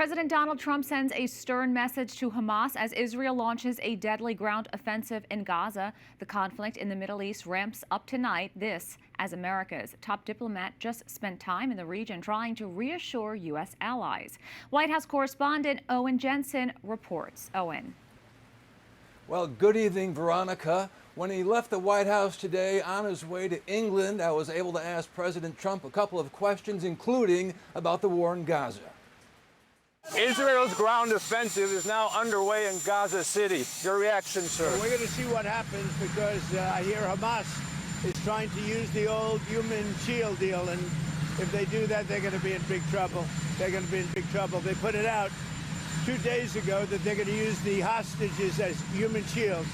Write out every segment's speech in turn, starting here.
President Donald Trump sends a stern message to Hamas as Israel launches a deadly ground offensive in Gaza. The conflict in the Middle East ramps up tonight. This as America's top diplomat just spent time in the region trying to reassure U.S. allies. White House Correspondent Owen Jensen reports. Owen. Well, good evening, Veronica. When he left the White House today on his way to England, I was able to ask President Trump a couple of questions, including about the war in Gaza. Israel's ground offensive is now underway in Gaza City. Your reaction, sir? Well, we're going to see what happens because I hear Hamas is trying to use the old human shield deal, and if they do that, they're going to be in big trouble. They're going to be in big trouble. They put it out 2 days ago that they're going to use the hostages as human shields.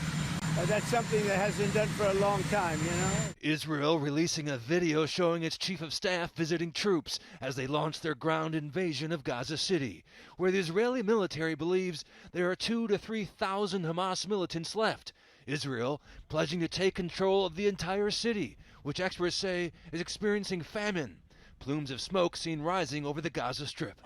That's something that hasn't done for a long time, you know? Israel releasing a video showing its chief of staff visiting troops as they launch their ground invasion of Gaza City, where the Israeli military believes there are 2,000 to 3,000 Hamas militants left. Israel pledging to take control of the entire city, which experts say is experiencing famine. Plumes of smoke seen rising over the Gaza Strip.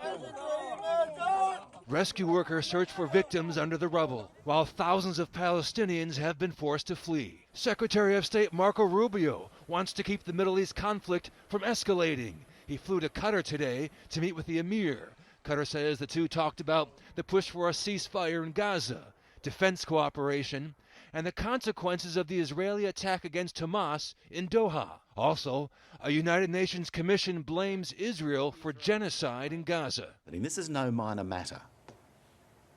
Rescue workers search for victims under the rubble, while thousands of Palestinians have been forced to flee. Secretary of State Marco Rubio wants to keep the Middle East conflict from escalating. He flew to Qatar today to meet with the emir. Qatar says the two talked about the push for a ceasefire in Gaza, defense cooperation, and the consequences of the Israeli attack against Hamas in Doha. Also, a United Nations commission blames Israel for genocide in Gaza. This is no minor matter.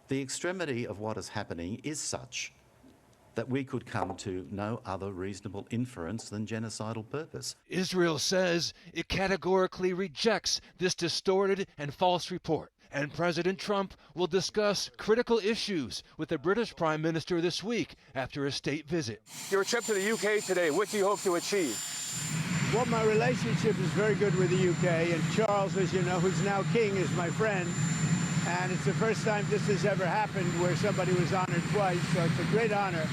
The extremity of what is happening is such that we could come to no other reasonable inference than genocidal purpose. Israel says it categorically rejects this distorted and false report. And President Trump will discuss critical issues with the British Prime Minister this week after a state visit. Your trip to the UK today, what do you hope to achieve? Well, my relationship is very good with the UK, and Charles, as you know, who's now king, is my friend. And it's the first time this has ever happened where somebody was honored twice, so it's a great honor.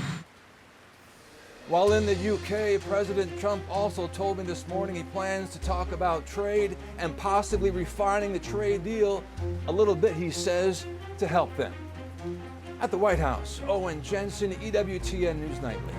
While in the UK, President Trump also told me this morning he plans to talk about trade and possibly refining the trade deal a little bit, he says, to help them. At the White House, Owen Jensen, EWTN News Nightly.